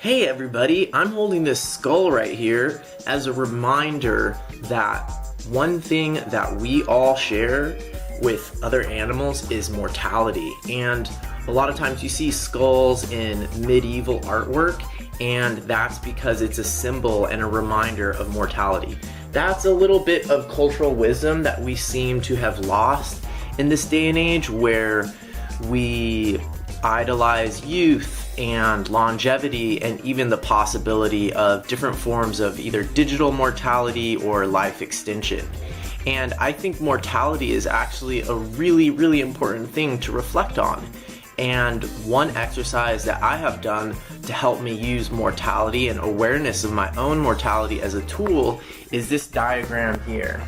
Hey everybody, I'm holding this skull right here as a reminder that one thing that we all share with other animals is mortality. And a lot of times you see skulls in medieval artwork, and that's because it's a symbol and a reminder of mortality. That's a little bit of cultural wisdom that we seem to have lost in this day and age, where we idolize youth and longevity and even the possibility of different forms of either digital mortality or life extension. And I think mortality is actually a really important thing to reflect on. And one exercise that I have done to help me use mortality and awareness of my own mortality as a tool is this diagram here.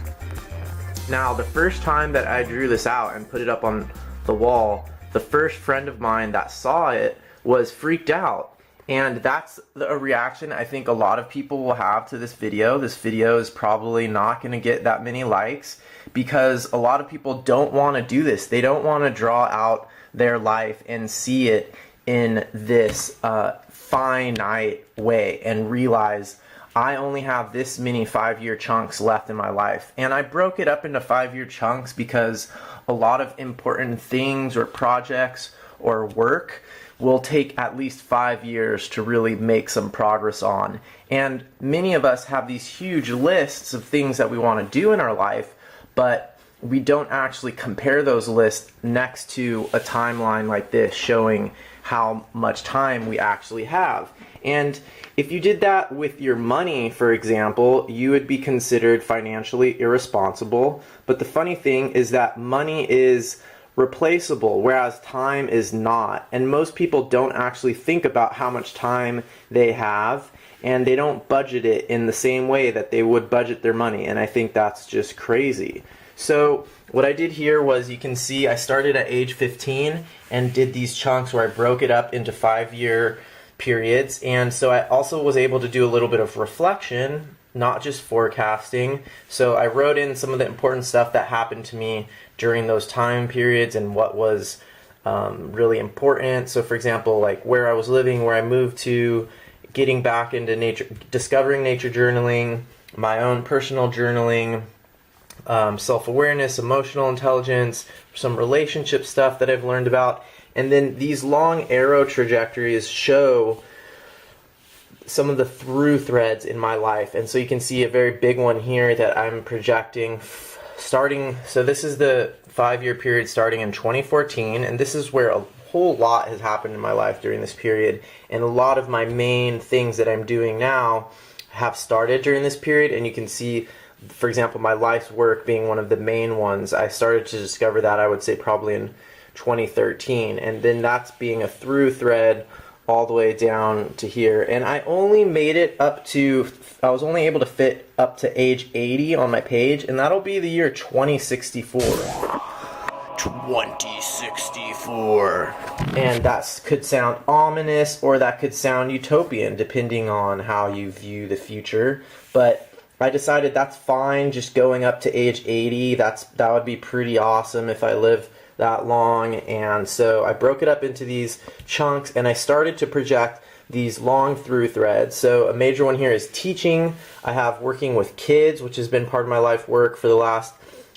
Now, the first time that I drew this out and put it up on the wall, the first friend of mine that saw it was freaked out. And that's a reaction I think a lot of people will have to this video. This video is probably not going to get that many likes because a lot of people don't want to do this. They don't want to draw out their life and see it in this finite way and realize I only have this many 5-year chunks left in my life. And I broke it up into 5-year chunks because a lot of important things or projects or work will take at least 5 years to really make some progress on. And many of us have these huge lists of things that we want to do in our life, but we don't actually compare those lists next to a timeline like this showing how much time we actually have. And if you did that with your money, for example, you would be considered financially irresponsible. But the funny thing is that money is replaceable, whereas time is not. And most people don't actually think about how much time they have, and they don't budget it in the same way that they would budget their money. And I think that's just crazy. So what I did here was, you can see I started at age 15 and did these chunks where I broke it up into 5-year periods. And so I also was able to do a little bit of reflection, not just forecasting. So I wrote in some of the important stuff that happened to me during those time periods and what was really important. So for example, like where I was living, where I moved to, getting back into nature, discovering nature journaling, my own personal journaling, self-awareness, emotional intelligence, some relationship stuff that I've learned about. And then these long arrow trajectories show some of the through threads in my life. And so you can see a very big one here that I'm projecting starting. So this is the 5-year period starting in 2014. And this is where a whole lot has happened in my life during this period. And a lot of my main things that I'm doing now have started during this period. And you can see, for example, my life's work being one of the main ones. I started to discover that, I would say, probably in 2013. And then that's being a through thread all the way down to here. And I only made it up to, I was only able to fit up to age 80 on my page, and that'll be the year 2064. 2064. And that could sound ominous, or that could sound utopian, depending on how you view the future. But I decided that's fine, just going up to age 80. That would be pretty awesome if I live that long. And so I broke it up into these chunks, and I started to project these long through threads. So a major one here is teaching. I have working with kids, which has been part of my life work for the last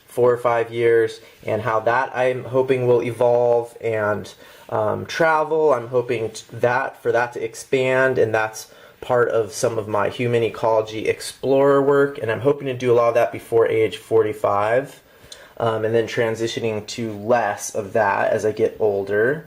4 or 5 years, and how that I'm hoping will evolve. And travel, I'm hoping for that to expand, and that's part of some of my human ecology explorer work, and I'm hoping to do a lot of that before age 45. And then transitioning to less of that as I get older.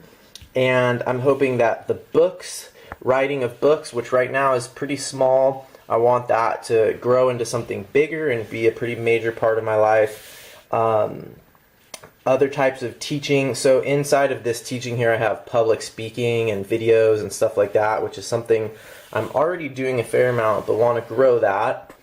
And I'm hoping that the books, writing of books, which right now is pretty small, I want that to grow into something bigger and be a pretty major part of my life. Other types of teaching. So inside of this teaching here, I have public speaking and videos and stuff like that, which is something I'm already doing a fair amount, but want to grow that.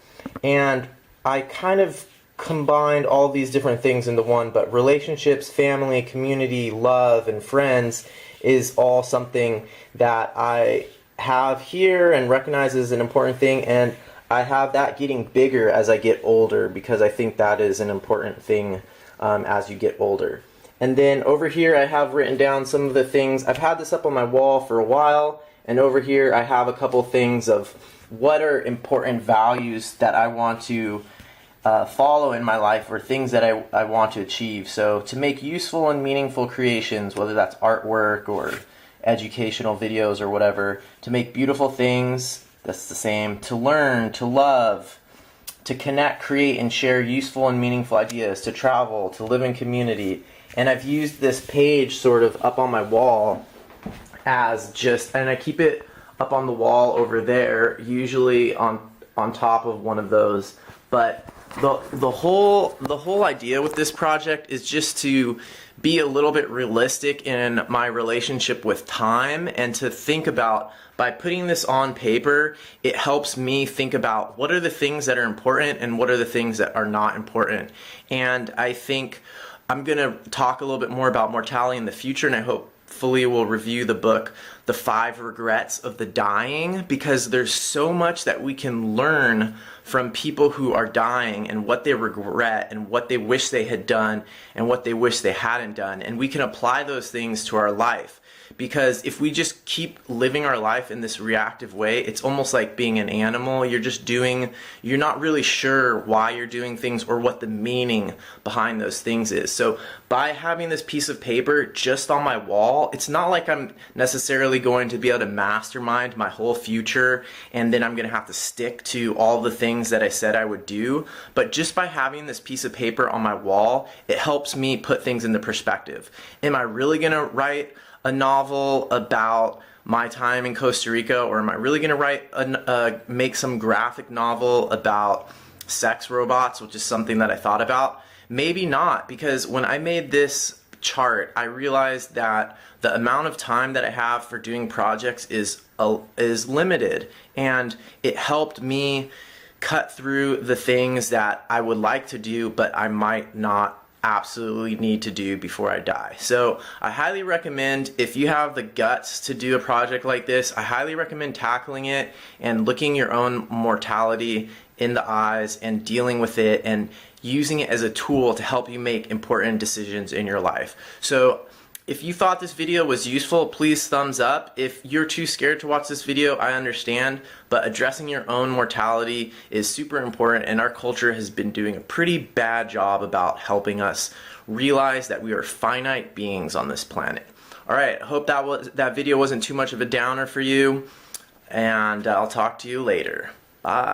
And I kind of combined all these different things into one, but relationships, family, community, love, and friends is all something that I have here and recognize as an important thing, and I have that getting bigger as I get older, because I think that is an important thing as you get older. And then over here I have written down some of the things. I've had this up on my wall for a while, And over here I have a couple things of what are important values that I want to follow in my life, or things that I want to achieve. So to make useful and meaningful creations, whether that's artwork or educational videos or whatever, to make beautiful things, that's the same. To learn, to love, to connect, create, and share useful and meaningful ideas, to travel, to live in community. And I've used this page sort of up on my wall as just, and I keep it up on the wall over there, usually on top of one of those. But the whole idea with this project is just to be a little bit realistic in my relationship with time, and to think about, by putting this on paper, it helps me think about what are the things that are important and what are the things that are not important. And I think I'm gonna talk a little bit more about mortality in the future, and I hopefully we'll review the book The 5 Regrets of the Dying, because there's so much that we can learn from people who are dying, and what they regret, and what they wish they had done, and what they wish they hadn't done. And we can apply those things to our life. Because if we just keep living our life in this reactive way, it's almost like being an animal. You're not really sure why you're doing things or what the meaning behind those things is. So by having this piece of paper just on my wall, it's not like I'm necessarily going to be able to mastermind my whole future, and then I'm going to have to stick to all the things that I said I would do. But just by having this piece of paper on my wall, it helps me put things into perspective. Am I really going to write a novel about my time in Costa Rica, or am I really going to make some graphic novel about sex robots, which is something that I thought about? Maybe not, because when I made this chart, I realized that the amount of time that I have for doing projects is limited, and it helped me cut through the things that I would like to do, but I might not absolutely need to do before I die. So I highly recommend, if you have the guts to do a project like this, I highly recommend tackling it and looking your own mortality in the eyes and dealing with it and using it as a tool to help you make important decisions in your life. So if you thought this video was useful, please thumbs up. If you're too scared to watch this video, I understand, but addressing your own mortality is super important, and our culture has been doing a pretty bad job about helping us realize that we are finite beings on this planet. Alright, I hope that video wasn't too much of a downer for you, and I'll talk to you later. Bye.